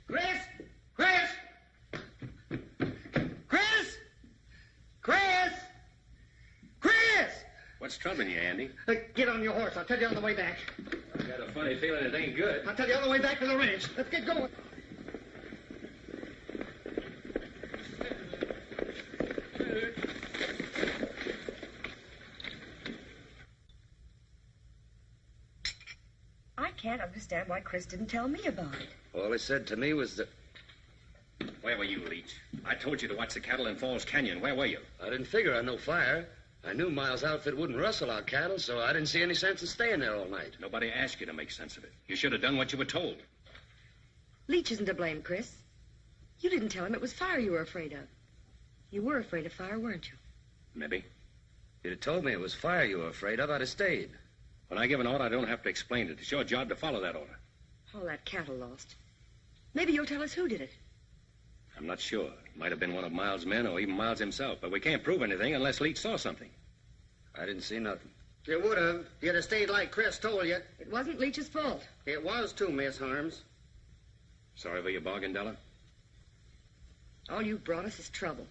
Chris! Chris! Chris! Chris! Chris! What's troubling you, Andy? Get on your horse. I'll tell you on the way back. I've got a funny feeling it ain't good. I'll tell you on the way back to the ranch. Let's get going. I can't understand why Chris didn't tell me about it. All he said to me was that... Wait Where were you, Leach? I told you to watch the cattle in Falls Canyon. Where were you? I didn't figure on no fire. I knew Miles' outfit wouldn't rustle our cattle, so I didn't see any sense in staying there all night. Nobody asked you to make sense of it. You should have done what you were told. Leach isn't to blame, Chris. You didn't tell him it was fire you were afraid of. You were afraid of fire, weren't you? Maybe. If you'd have told me it was fire you were afraid of, I'd have stayed. When I give an order, I don't have to explain it. It's your job to follow that order. All that cattle lost. Maybe you'll tell us who did it. I'm not sure. It might have been one of Miles' men or even Miles himself, but we can't prove anything unless Leach saw something. I didn't see nothing. You would have. You'd have stayed like Chris told you. It wasn't Leach's fault. It was too, Miss Harms. Sorry for your bargain, Della? All you brought us is trouble.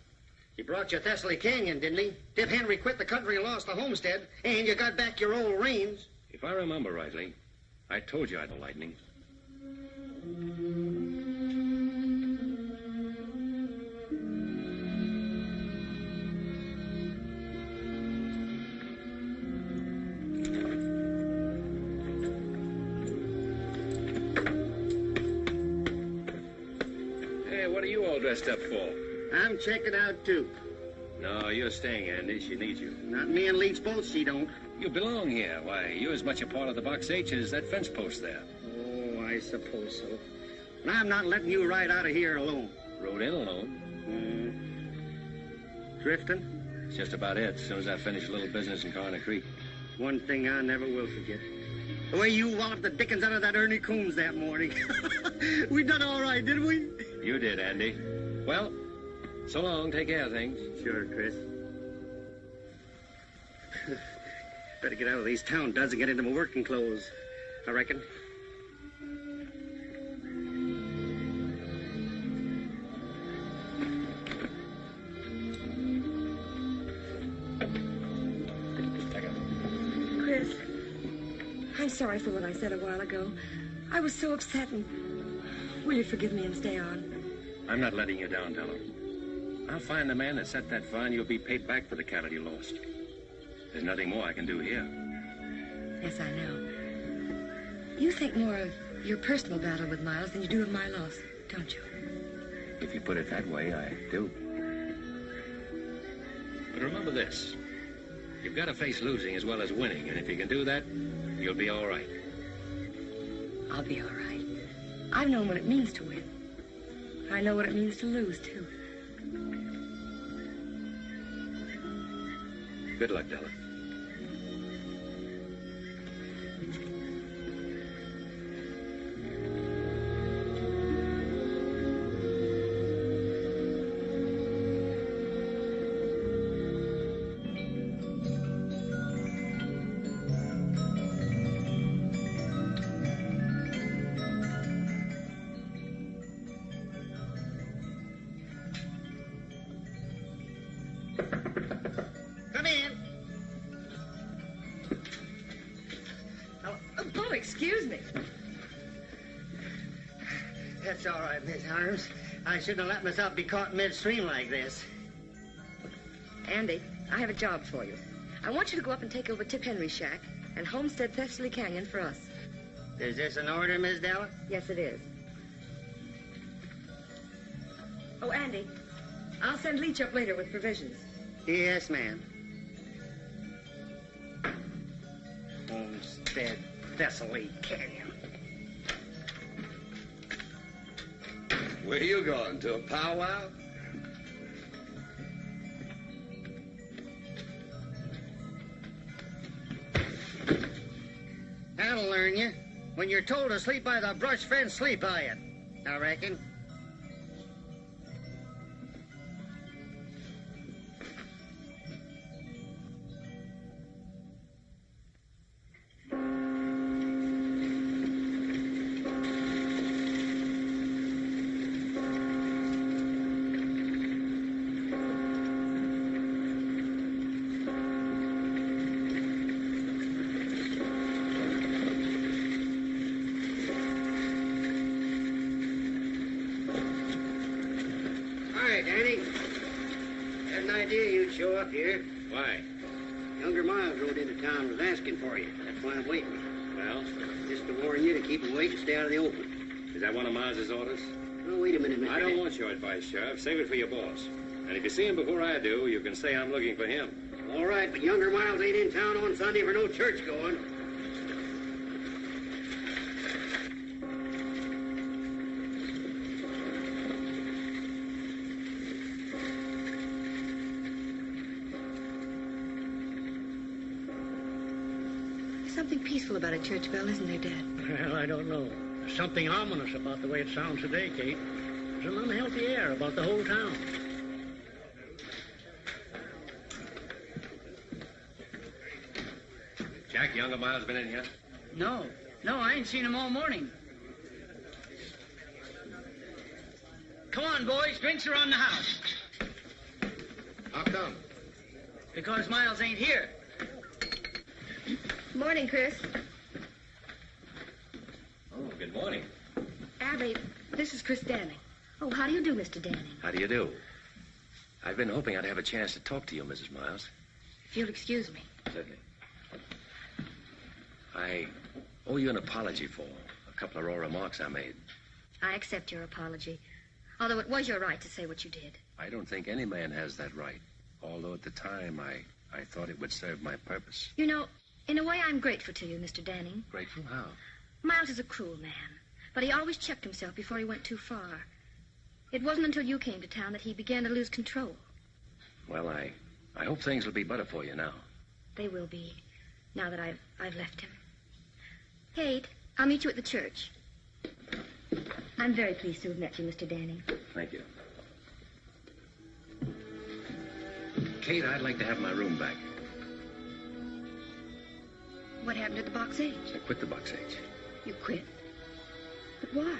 He brought you Thessaly Canyon, didn't he? Dip Henry quit the country and lost the homestead, and you got back your old reins. If I remember rightly, I told you I'd know lightning. Hey, what are you all dressed up for? I'm checking out, too. No, you're staying, Andy. She needs you. Not me and Leach both, she don't. You belong here. Why, you're as much a part of the Box H as that fence post there. Oh, I suppose so. And I'm not letting you ride out of here alone. Rode in alone. Drifting? It's just about it. As soon as I finish a little business in Corner Creek. One thing I never will forget. The way you walloped the dickens out of that Ernie Coombs that morning. We done all right, didn't we? You did, Andy. Well, so long. Take care of things. Sure, Chris. Better get out of these town duds and get into my working clothes, I reckon. Chris, I'm sorry for what I said a while ago. I was so upset, and will you forgive me and stay on? I'm not letting you down, Della. I'll find the man that set that fire, and you'll be paid back for the cattle you lost. There's nothing more I can do here. Yes, I know. You think more of your personal battle with Miles than you do of my loss, don't you? If you put it that way, I do. But remember this. You've got to face losing as well as winning, and if you can do that, you'll be all right. I'll be all right. I've known what it means to win. I know what it means to lose, too. Good luck, Della. Come in. Oh, excuse me. That's all right, Miss Harms. I shouldn't have let myself be caught midstream like this. Andy, I have a job for you. I want you to go up and take over Tip Henry's shack and homestead Thessaly Canyon for us. Is this an order, Miss Della? Yes, it is. Oh, Andy, I'll send Leach up later with provisions. Yes, ma'am. Homestead Thessaly Canyon. Where you going, to a powwow? That'll learn you. When you're told to sleep by the brush fence, sleep by it, I reckon. Show up here. Why? Younger Miles rode into town and was asking for you. That's why I'm waiting. Well? Just to warn you to keep awake and stay out of the open. Is that one of Miles's orders? Oh, wait a minute, Mr. I don't want your advice, Sheriff. Save it for your boss. And if you see him before I do, you can say I'm looking for him. All right, but younger Miles ain't in town on Sunday for no church going. There's something peaceful about a church bell, isn't there, Dad? Well, I don't know. There's something ominous about the way it sounds today, Kate. There's an unhealthy air about the whole town. Jack, younger Miles been in yet? No, I ain't seen him all morning. Come on, boys, drinks are on the house. How come? Because Miles ain't here. Morning, Chris. Oh, good morning. Abby, this is Chris Danning. Oh, how do you do, Mr. Danning? How do you do? I've been hoping I'd have a chance to talk to you, Mrs. Miles. If you'll excuse me. Certainly. I owe you an apology for a couple of raw remarks I made. I accept your apology, although it was your right to say what you did. I don't think any man has that right, although at the time I thought it would serve my purpose. You know, in a way, I'm grateful to you, Mr. Danning. Grateful? How? Miles is a cruel man, but he always checked himself before he went too far. It wasn't until you came to town that he began to lose control. Well, I hope things will be better for you now. They will be, now that I've left him. Kate, I'll meet you at the church. I'm very pleased to have met you, Mr. Danning. Thank you. Kate, I'd like to have my room back. What happened at the Box H? I quit the Box H. You quit? But why?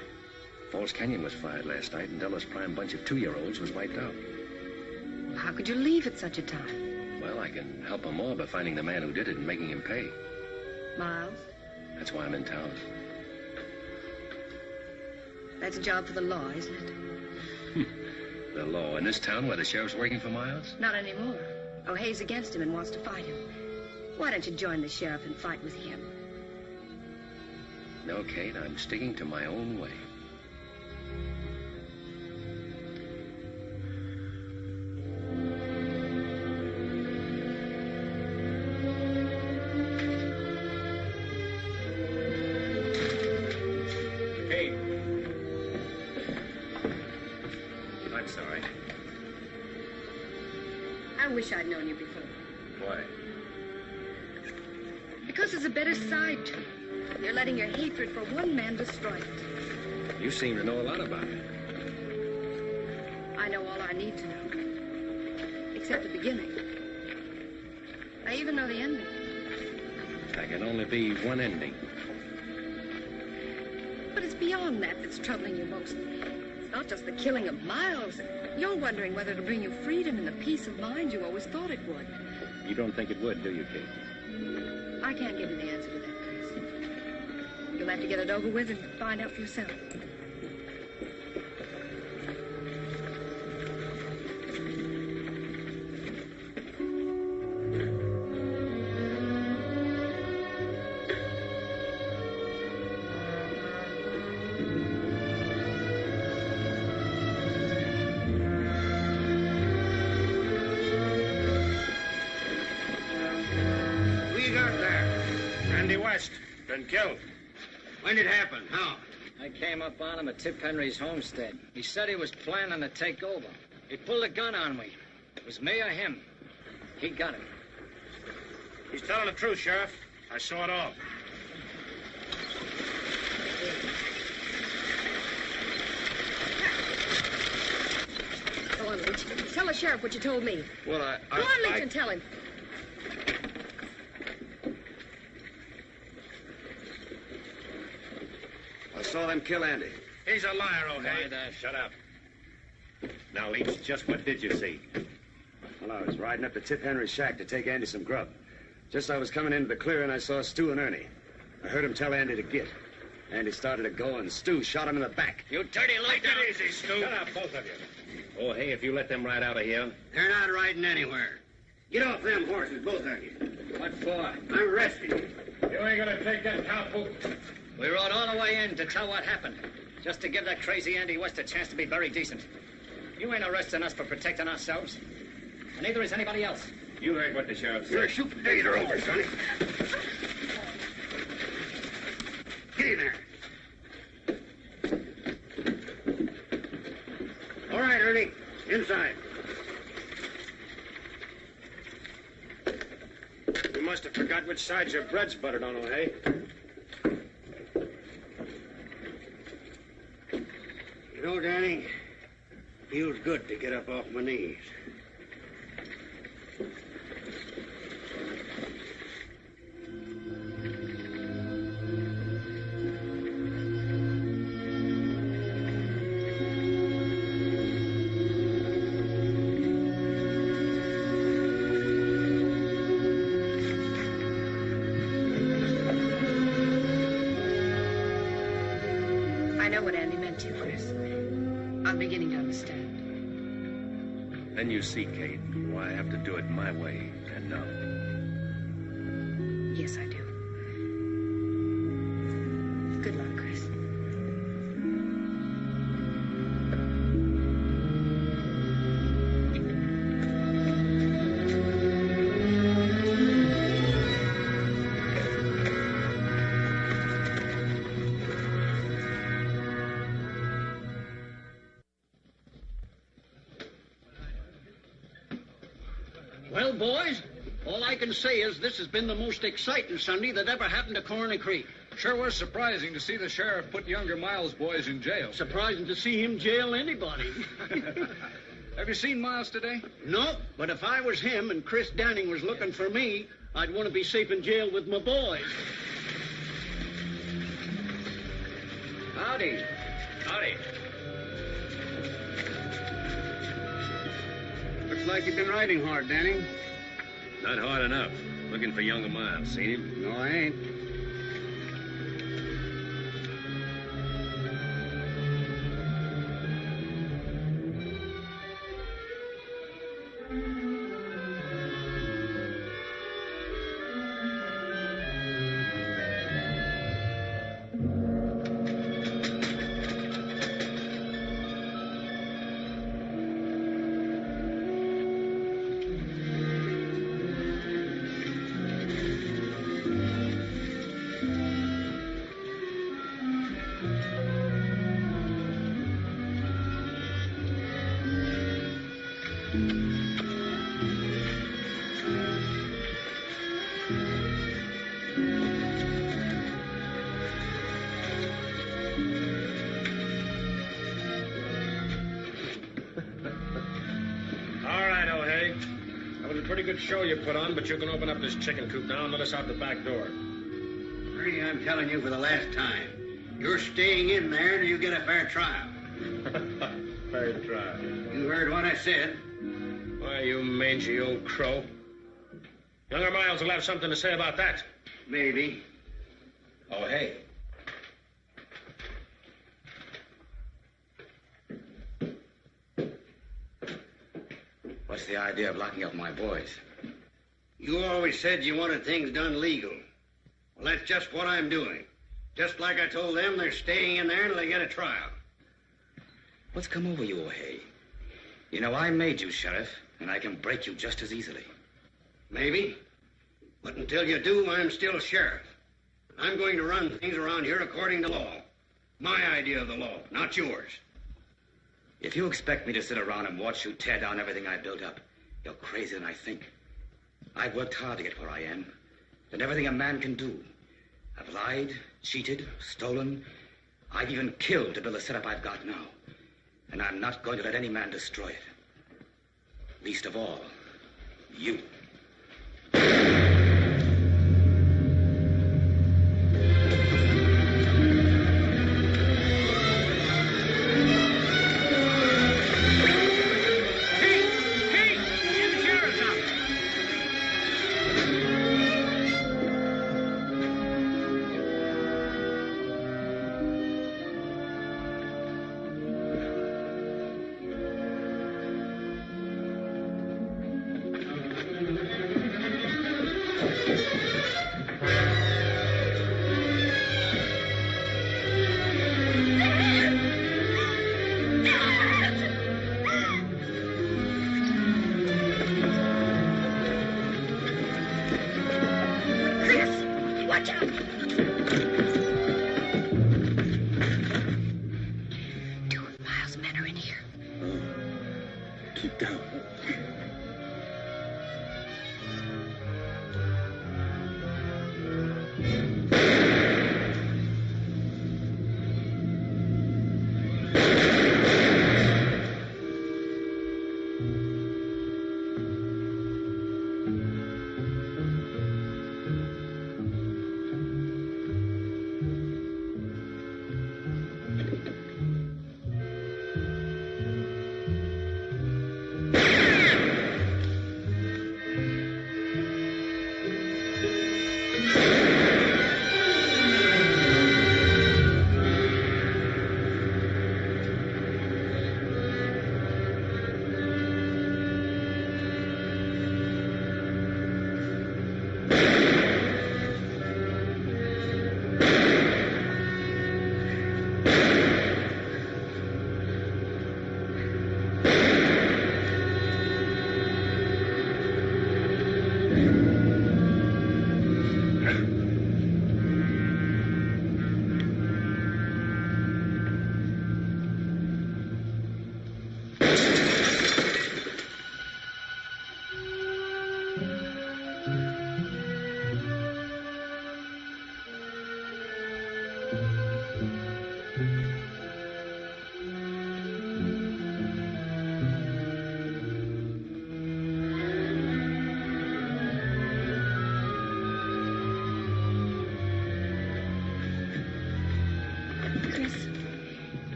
Falls Canyon was fired last night, and Della's prime bunch of 2-year-olds was wiped out. How could you leave at such a time? Well, I can help them more by finding the man who did it and making him pay. Miles? That's why I'm in town. That's a job for the law, isn't it? The law in this town where the sheriff's working for Miles? Not anymore. O'Hay's against him and wants to fight him. Why don't you join the sheriff and fight with him? No, Kate, I'm sticking to my own way. Kate. I'm sorry. I wish I'd known you before. Why? Because there's a better side to you. You're letting your hatred for one man destroy it. You seem to know a lot about it. I know all I need to know. Except the beginning. I even know the ending. There can only be one ending. But it's beyond that that's troubling you most. It's not just the killing of Miles. You're wondering whether it'll bring you freedom and the peace of mind you always thought it would. You don't think it would, do you, Kate? I can't give you the answer to that, Chris. You'll have to get it over with and find out for yourself. Been killed. When did it happen? How? I came up on him at Tip Henry's homestead. He said he was planning to take over. He pulled a gun on me. It was me or him. He got him. He's telling the truth, Sheriff. I saw it all. Go on, Leach. Tell the sheriff what you told me. Well, Go on, Leach, and tell him. I saw them kill Andy. He's a liar, O'Hay. Shut up. Now, Leach, just what did you see? Well, I was riding up to Tip Henry's shack to take Andy some grub. Just as I was coming into the clearing, I saw Stu and Ernie. I heard him tell Andy to get. Andy started to go, and Stu shot him in the back. You dirty Take it easy, Stu. Shut up, both of you. Oh, hey, if you let them ride out of here. They're not riding anywhere. Get off them horses, both of you. What for? I'm arresting you. You ain't gonna take that cowpoke. We rode all the way in to tell what happened. Just to give that crazy Andy West a chance to be very decent. You ain't arresting us for protecting ourselves. And neither is anybody else. You heard what the sheriff said. You're shooting Gator over, Sonny. Get in there. All right, Ernie. Inside. You must have forgot which side your bread's buttered on, hey? You know, Danny, feels good to get up off my knees. I know what Andy meant to you, Chris. I'm beginning to understand. Then you see, Kate, why I have to do it my way and now. Yes, I do. Good luck, Chris. Well, boys, all I can say is this has been the most exciting Sunday that ever happened to Corner Creek. Sure was surprising to see the sheriff put younger Miles boys in jail. Surprising to see him jail anybody. Have you seen Miles today? No, but if I was him and Chris Downing was looking for me, I'd want to be safe in jail with my boys. Howdy. Howdy. Looks like you've been riding hard, Danny. Not hard enough. Looking for younger Miles. Seen him? No, I ain't. Pretty good show you put on, but you can open up this chicken coop now and let us out the back door. Ernie, I'm telling you for the last time. You're staying in there till you get a fair trial. Fair trial. You heard what I said. Why, you mangy old crow. Younger Miles will have something to say about that. Maybe. Oh, hey. What's the idea of locking up my boys? You always said you wanted things done legal. Well, that's just what I'm doing. Just like I told them, they're staying in there until they get a trial. What's come over you, O'Hay? You know, I made you sheriff, and I can break you just as easily. Maybe. But until you do, I'm still sheriff. I'm going to run things around here according to law. My idea of the law, not yours. If you expect me to sit around and watch you tear down everything I built up, you're crazier than I think. I've worked hard to get where I am. Done everything a man can do. I've lied, cheated, stolen. I've even killed to build the setup I've got now. And I'm not going to let any man destroy it. Least of all, you. watch out! Two of Miles' men are in here. Keep down.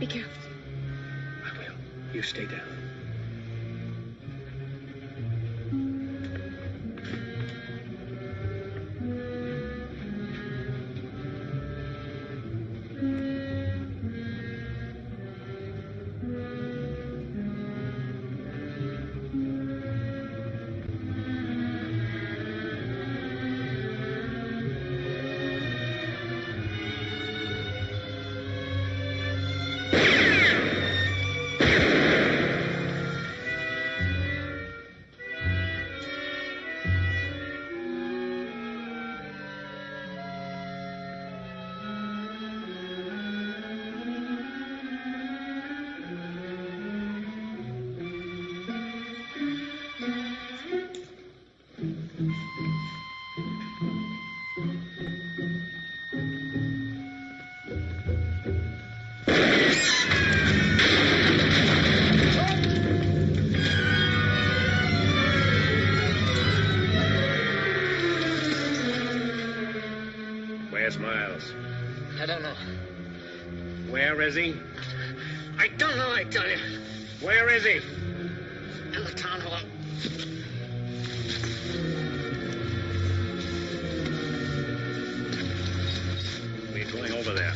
Be careful. I will. You stay down. Where's Miles? I don't know. Where is he? I don't know, I tell you. Where is he? In the town hall. We're going over there.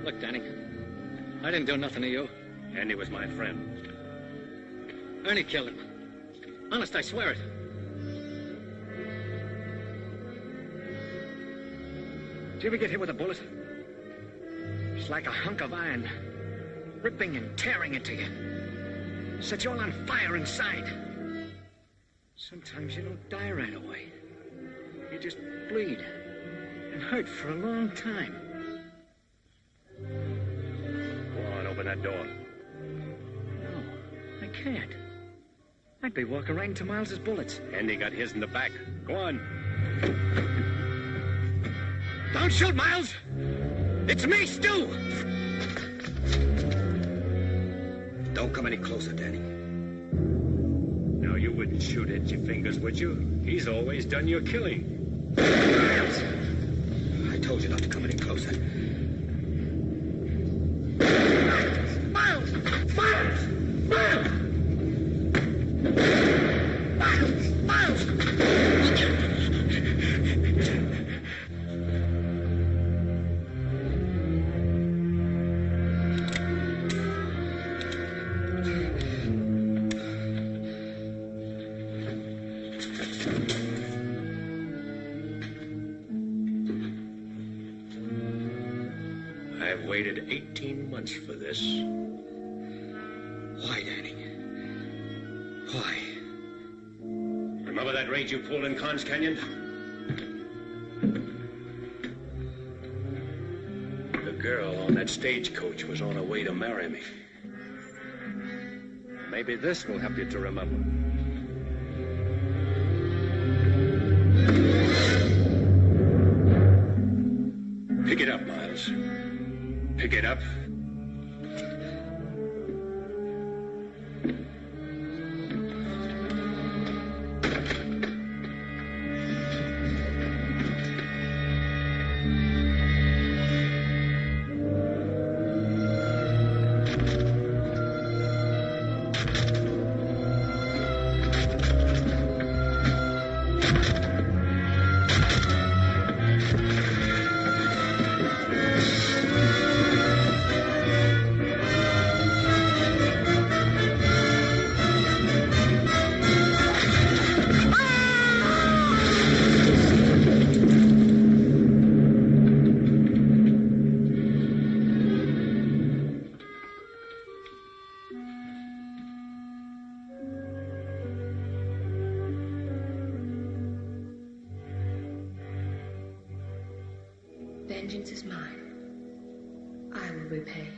Look, Danny. I didn't do nothing to you. Andy was my friend. Ernie killed him. Honest, I swear it. Did you ever get hit with a bullet? It's like a hunk of iron, ripping and tearing into you. Set you all on fire inside. Sometimes you don't die right away. You just bleed and hurt for a long time. Go on, open that door. No, I can't. I'd be walking right into Miles's bullets. Andy got his in the back. Go on. Don't shoot, Miles! It's me, Stu! Don't come any closer, Danny. Now, you wouldn't shoot at your fingers, would you? He's always done your killing. Miles! I told you not to come any closer. Miles! Miles! Miles! Miles! I've waited 18 months for this. Why, Danny? Why? Remember that raid you pulled in Carnes Canyon? The girl on that stagecoach was on her way to marry me. Maybe this will help you to remember. Pick it up, Miles. Pick it up. Vengeance is mine. I will repay.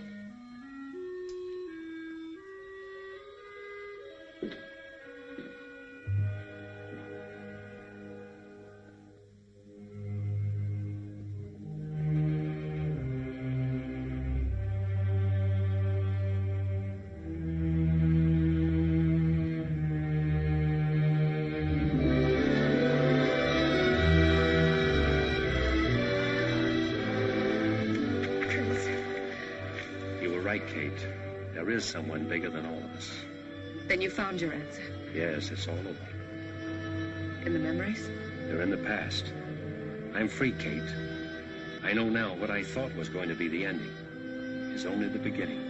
Kate. There is someone bigger than all of us. Then you found your answer. Yes, it's all over. In the memories? They're in the past. I'm free, Kate. I know now what I thought was going to be the ending is only the beginning.